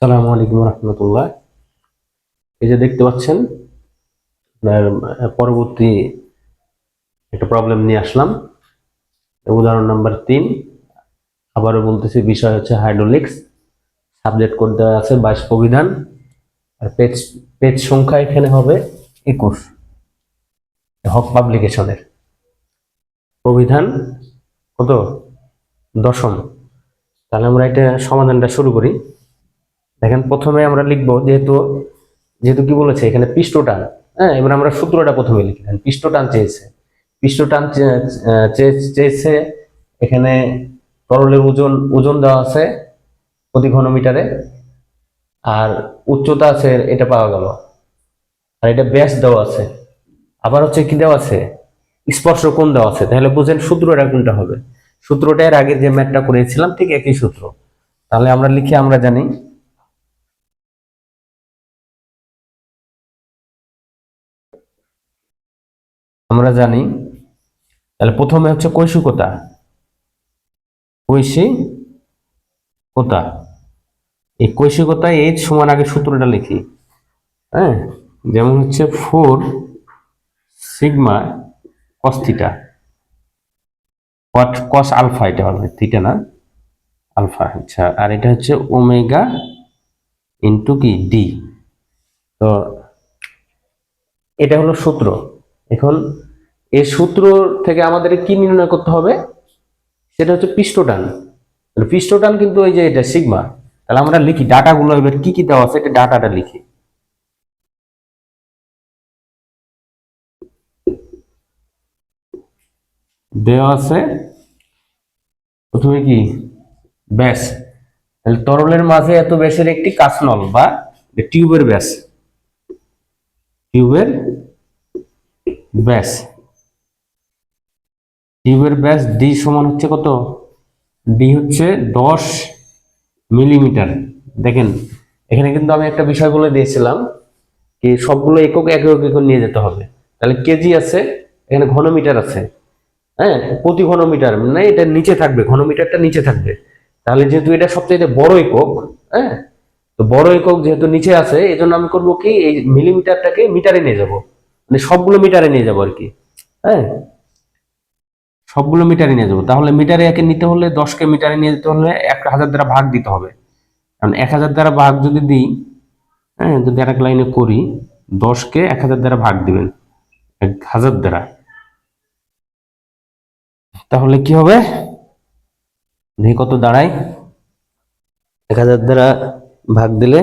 আসসালামু আলাইকুম রহমতুল্লাহ। এই যে দেখতে পাচ্ছেন আপনার পরবর্তী একটা প্রবলেম নিয়ে আসলাম। উদাহরণ নাম্বার 3। আবারও বলতেছি, বিষয় হচ্ছে হাইড্রোলিক্স। সাবজেক্ট কোড দেওয়া আছে 22 প্রবিধান। আর পেজ পেজ সংখ্যা এখানে হবে 21। হক পাবলিকেশনের প্রবিধান কত? 10ম। তাহলে আমরা এটা সমাধানটা শুরু করি। দেখেন, প্রথমে আমরা লিখবো, যেহেতু যেহেতু কি বলেছে এখানে পৃষ্ঠটান। হ্যাঁ, এবার আমরা সূত্রটা প্রথমে লিখি। পৃষ্ঠটান চেয়েছে, পৃষ্ঠটান চেয়েছে। এখানে তরলের ওজন ওজন দেওয়া আছে প্রতি ঘনমিটারে, আর উচ্চতা আছে, এটা পাওয়া গেল। আর এটা ব্যাস দেওয়া আছে, আবার হচ্ছে কি দেওয়া আছে, স্পর্শ কোণ দেওয়া আছে। তাহলে বুঝেন সূত্রটা কোনটা হবে। সূত্রটা এর আগের যে ম্যাথটা করেছিলাম ঠিক একই সূত্র। তাহলে আমরা লিখি, আমরা জানি আমরা জানি তাহলে প্রথমে হচ্ছে কৈশিকতা। কৈশিকতা, এই কৈশিকতায় এইচ সমান আগে সূত্রটা লিখি। হ্যাঁ, যেমন হচ্ছে 4 sigma cos theta, cos alpha, এটা হবে থিটা না আলফা। আচ্ছা, আর এটা হচ্ছে ওমেগা ইন্টু কি ডি। তো এটা হলো সূত্র। এখন এই সূত্র থেকে আমাদের কি নির্ণয় করতে হবে, সেটা হচ্ছে পৃষ্ঠটান। পৃষ্ঠটান কিন্তু ওই যে এটা সিগমা। তাহলে আমরা লিখি ডাটাগুলো, এবার কি কি দেওয়া আছে এটা ডাটাটা লিখি। দেওয়া আছে প্রথমে কি ব্যাস। তাহলে তরলের মাঝে এত ব্যাসের একটি কাঁচনল বা টিউবের ব্যাস, টিউবের ব্যাস, টিউবের ব্যাস ডি সমান হচ্ছে কত? ডি হচ্ছে 10 মিলিমিটার। দেখেন, এখানে কিন্তু আমি একটা বিষয় বলে দিয়েছিলাম কি সবগুলো একক একক একক নিয়ে যেতে হবে। তাহলে কেজি আছে, এখানে ঘনমিটার আছে। হ্যাঁ, প্রতি ঘনমিটার মানে এটা নিচে থাকবে, ঘনমিটারটা নিচে থাকবে। তাহলে যেহেতু এটা সবচেয়ে বড় একক, হ্যাঁ, তো বড় একক যেহেতু নিচে আছে, এই জন্য আমি করবো কি, এই মিলিমিটারটাকে মিটারে নিয়ে যাব, মানে সবগুলো মিটারে নিয়ে যাবো আর কি। হ্যাঁ, সবগুলো মিটারে নিয়ে যাবো। তাহলে মিটারে একে নিতে হলে 10কে মিটারে নিয়ে যেতে হলে 1000 দ্বারা ভাগ দিতে হবে। কারণ 1000 দ্বারা ভাগ যদি দিই, হ্যাঁ, যদি আরেক লাইনে করি, 10কে 1000 দ্বারা ভাগ দিবেন 1000 দ্বারা, তাহলে কি হবে দেখি কত দাঁড়ায়। 1000 দ্বারা ভাগ দিলে,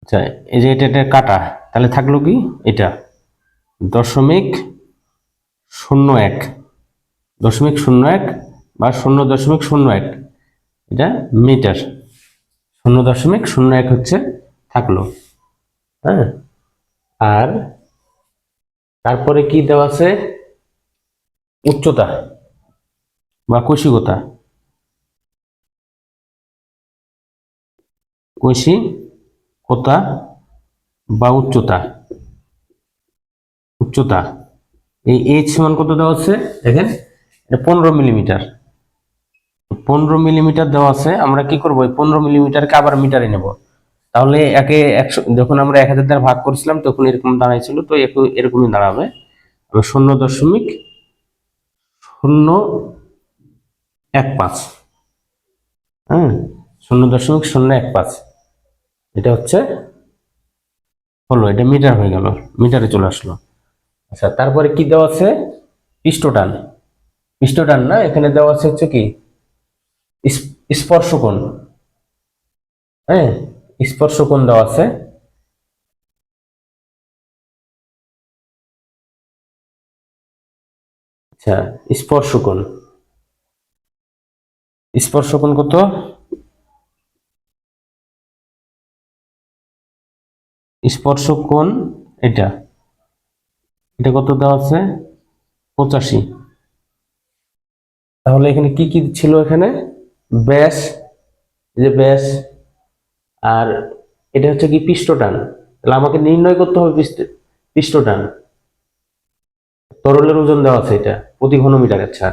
আচ্ছা, এই যে এটা কাটা, তাহলে থাকলো কি এটা 0.01, 0.01 বা 0.01, এটা মিটার। 0.01 হচ্ছে থাকলো। হ্যাঁ, আর তারপরে কি দেওয়া আছে, উচ্চতা বা কৈশিকতা। কৈশিকতা বা উচ্চতা, উচ্চতা এই এইচ সমান কত দেওয়া আছে দেখেন, এটা 15 মিলিমিটার। 15 মিলিমিটার দেওয়া আছে। আমরা কি করবো, 15 মিলিমিটারকে আবার মিটারে নেব। তাহলে একে 100, যখন আমরা 1000 দ্বারা ভাগ করেছিলাম তখন এরকম দাঁড়াইছিল, তো এরকমই দাঁড়াবে। 0.015, হ্যাঁ, 0.015, এটা হচ্ছে হলো, এটা মিটার হয়ে গেল, মিটারে চলে আসলো। আচ্ছা, তারপরে কি দেওয়া আছে, পৃষ্ঠটান। পৃষ্ঠটান না, এখানে দেওয়া আছে হচ্ছে কি স্পর্শকোণ। হ্যাঁ, স্পর্শকোণ দেওয়া আছে। আচ্ছা, স্পর্শকোণ, স্পর্শকোণ কত? স্পর্শকোণ এটা, এটা কত দেওয়া আছে? 85। তাহলে এখানে কি কি ছিল, এখানে ব্যাস, যে ব্যাস, আর এটা হচ্ছে কি পৃষ্ঠটান। তাহলে আমাকে নির্ণয় করতে হবে পৃষ্ঠটান। তরলের ওজন দেওয়া আছে এটা প্রতি ঘনমিটার। আচ্ছা,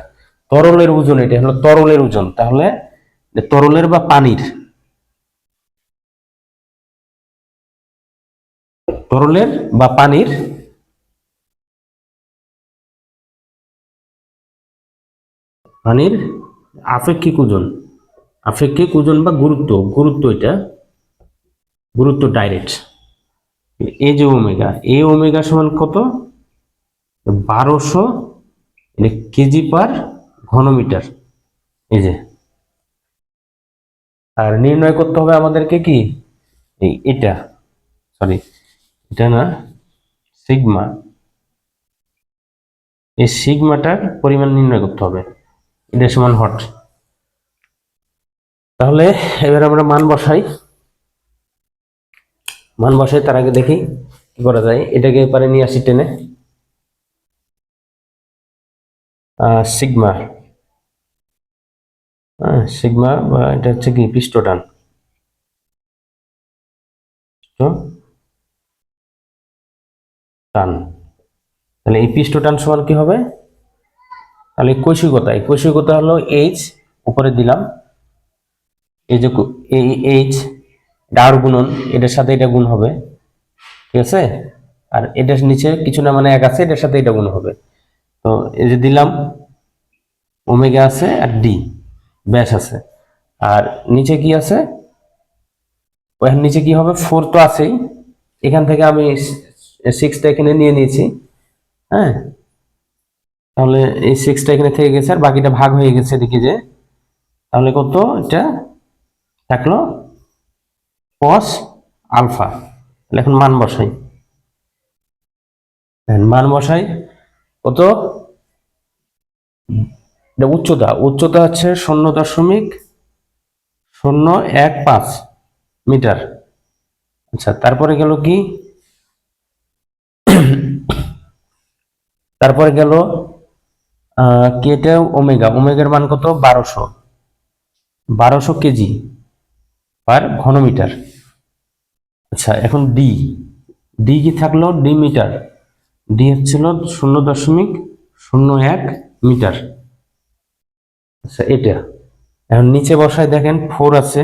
তরলের ওজন, এটা হলো তরলের ওজন। তাহলে তরলের বা পানির, তরলের বা পানির আপেক্ষিক ওজন, আপেক্ষিক ওজন বা গুরুত্ব, এটা গুরুত্ব ডাইরেক্ট, এই যে ওমেগা, এই ওমেগা সমান কত, 1200 কেজি পার ঘনমিটার। এই যে, আর নির্ণয় করতে হবে আমাদেরকে কি, এটা সরি এটা না, সিগমা, এই সিগমাটার পরিমাণ নির্ণয় করতে হবে, এটা সমান হট। তাহলে এবার আমরা মান বসাই, তার আগে দেখি কি করা যায়। এটাকে এবারে নিয়ে আসি টেনে, সিগমা, সিগমা বা এটা হচ্ছে কি পৃষ্ঠটান, টান। তাহলে এই পৃষ্ঠটান সমান কি হবে, তাহলে কৈশিকতা হলো এইচ, উপরে দিলাম, এই যে এই এইচ ডার গুণন, এটার সাথে এটা গুণ হবে, ঠিক আছে, আর এটার নিচে কিছু না মানে এক আছে, এটার সাথে এটা গুণ হবে। তো এই যে দিলাম, ওমেগা আছে আর ডি ব্যাস আছে, আর নিচে কি আছে, নিচে কি হবে, 4 তো আছেই, এখান থেকে আমি 6টা এখানে নিয়ে নিয়েছি, হ্যাঁ, তাহলে এই 6টা এখানে থেকে গেছে আর বাকিটা ভাগ হয়ে গেছে এদিকে, যে তাহলে কত, এটা থাকলো cos আলফা। এখন মান বসাই, কত, উচ্চতা হচ্ছে 0.015 মিটার। আচ্ছা, তারপরে গেল কি, তারপরে গেল কি, এটা ওমেগার মান কত, 1200 কেজি পার ঘনমিটার। আচ্ছা, এখন ডি কি থাকলো, ডি মিটার, ডি হচ্ছিল 0.01 মিটার। আচ্ছা, এটা এখন নিচে বসায়, দেখেন 4 আছে,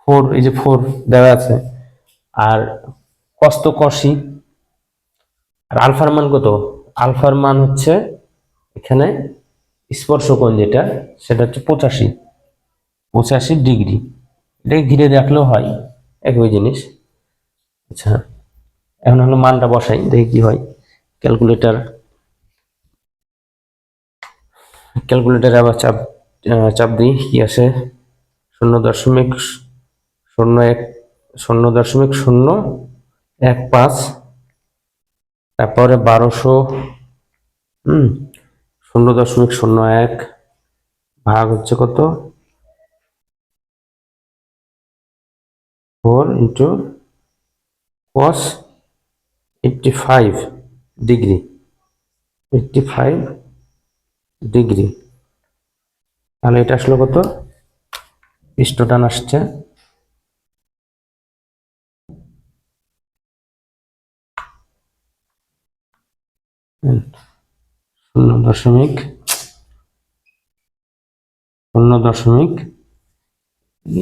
4, এই যে 4 দেওয়া আছে, আর কষ্ট কষি, আর আলফার মান কত, আলফার মান হচ্ছে এখানে স্পর্শকোণ যেটা, সেটা হচ্ছে 85 ডিগ্রি। এটাকে ঘিরে রাখলেও হয়, একই জিনিস। আচ্ছা, এখন হলো মানটা বসাই, দেখি কি হয়। ক্যালকুলেটারে আবার চাপ দিই, কি আসে, 0.015, তারপরে 1200, 0.01 ভাগ হচ্ছে কত, 4 ইন্টু cos 85 ডিগ্রি, 85 ডিগ্রি। তাহলে এটা আসলো কত, পৃষ্ঠটান আসছে 0.0,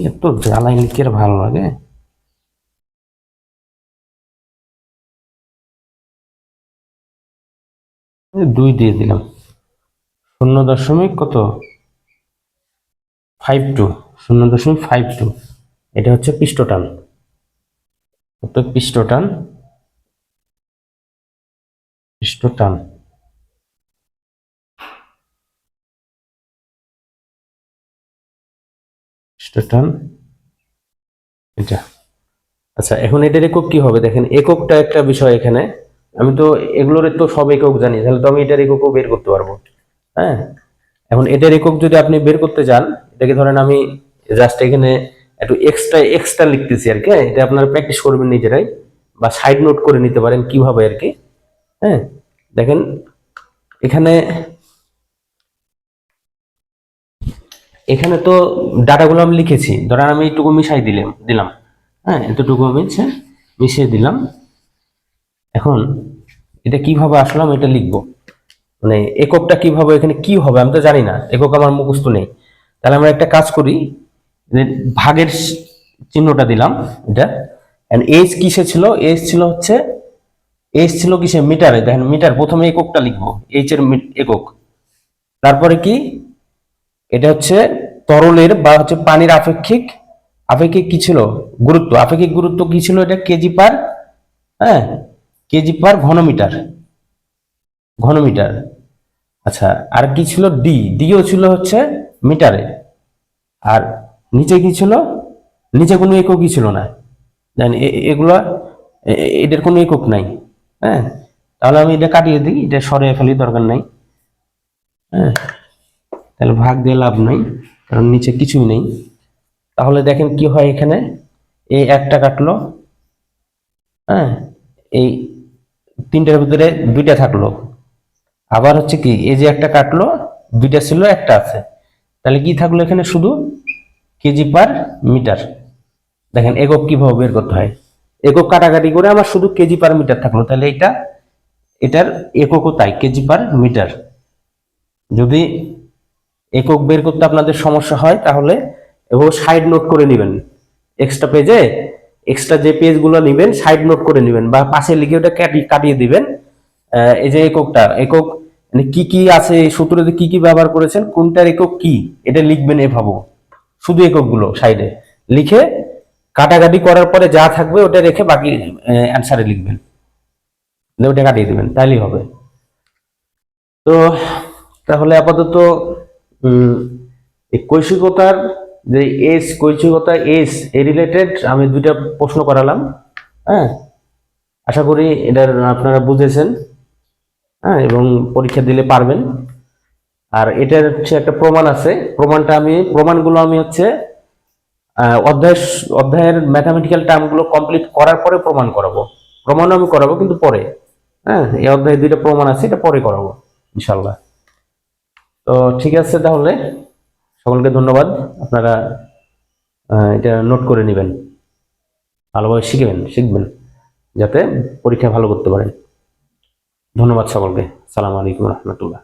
এত জ্বালাই লিখে ভালো লাগে, 2 দিয়ে দিলাম, 0.কত, 0.52, এটা হচ্ছে পৃষ্ঠটান, পৃষ্ঠটান, এটা। আচ্ছা, এখন এটার একক কি হবে, দেখেন এককটা একটা বিষয় এখানে, আমি তো এগুলোর তো সব একক জানি, তাহলে তো আমি এটার এককও বের করতে পারবো, হ্যাঁ। এখন এটার একক যদি আপনি বের করতে চান, এটাকে ধরেন আমি জাস্ট এখানে একটু এক্সট্রা লিখতেছি আর কি, এটা আপনারা প্র্যাকটিস করবেন নিজেরাই, বা সাইড নোট করে নিতে পারেন কিভাবে আর কি, হ্যাঁ। দেখেন এখানে তো ডাটাগুলো আমি লিখেছি, ধরেন আমি একটু মিশাই দিলাম, হ্যাঁ, এতটুকু আমি মিশিয়ে দিলাম। এখন এটা কিভাবে আসলাম, এটা লিখবো, মানে এককটা কিভাবে, এখানে কি হবে আমি তো জানি না, একক আমার মুখস্থ নেই। তাহলে আমরা একটা কাজ করি, যে ভাগের চিহ্নটা দিলাম, এটা এইচ কিসে ছিল? এইচ ছিল কিসে? মিটারে। দেখেন মিটার, প্রথমে এককটা লিখবো, এইচ এর একক। তারপরে কি, এটা হচ্ছে তরলের বা হচ্ছে পানির আপেক্ষিক কি ছিল? গুরুত্ব। আপেক্ষিক গুরুত্ব কি ছিল? এটা কেজি পার, হ্যাঁ, কেজি পার ঘনমিটার। আচ্ছা, আর কি ছিল? ডিও ছিল হচ্ছে মিটারে। আর নিচে কি ছিল? নিচে কোনো এককই ছিল না। দেন এগুলা এদের কোনো একক নাই। হ্যাঁ, তাহলে আমি এটা কাটিয়ে দিই, এটা সরিয়ে ফেলি, দরকার নাই। হ্যাঁ, তাহলে ভাগ দিয়ে লাভ নাই, কারণ নিচে কিছুই নেই। তাহলে দেখেন কি হয় এখানে, এই একটা কাটলো, হ্যাঁ, এই তিনটার ভিতরে দুইটা থাকলো। আবার হচ্ছে কি, এই যে একটা কাটলো, দুইটা ছিল, একটা আছে, তাহলে কি থাকলো এখানে? শুধু কেজি পার মিটার। দেখেন একক কিভাবে বের করতে হয়, একক কাটাকাটি করে আমার শুধু কেজি পার মিটার থাকলো। তাহলে এটার এককও তাই, কেজি পার মিটার। যদি একক বের করতে আপনাদের সমস্যা হয়, তাহলে এভাবে সাইড নোট করে নেবেন। এক্সট্রা যে পেজগুলো নেবেন, সাইড নোট করে নেবেন, বা পাশে লিখে ওটা কাটিয়ে দিবেন। এই যে একক মানে কি কি আছে, এই সূত্রতে কি কি ব্যবহার করেছেন, কোনটার একক কি, এটা লিখবেন এভাবে। শুধু এককগুলো সাইডে লিখে কাটাকাটি করার পরে যা থাকবে ওটা রেখে বাকি অ্যান্সারে লিখবেন, ওটা কাটিয়ে দিবেন, তাইলেই হবে। তো তাহলে আপাতত এই কৈশিকতার যে কৈশিকতা এ রিলেটেড আমি দুইটা প্রশ্ন করালাম। হ্যাঁ, আশা করি এটার আপনারা বুঝেছেন, হ্যাঁ, এবং পরীক্ষা দিলে পারবেন। আর এটার হচ্ছে একটা প্রমাণ আছে, প্রমাণগুলো আমি হচ্ছে অধ্যায়ের ম্যাথামেটিক্যাল টার্মগুলো কমপ্লিট করার পরে প্রমাণও আমি করাবো, কিন্তু পরে। হ্যাঁ, এই অধ্যায়ে দুইটা প্রমাণ আছে, এটা পরে করাবো ইনশাল্লাহ। তো ঠিক আছে, তাহলে সকলকে ধন্যবাদ। আপনারা এটা নোট করে নেবেন, ভালোভাবে শিখবেন, যাতে পরীক্ষা ভালো করতে পারেন। ধন্যবাদ সকলকে। আসসালামু আলাইকুম রহমতুল্লাহ।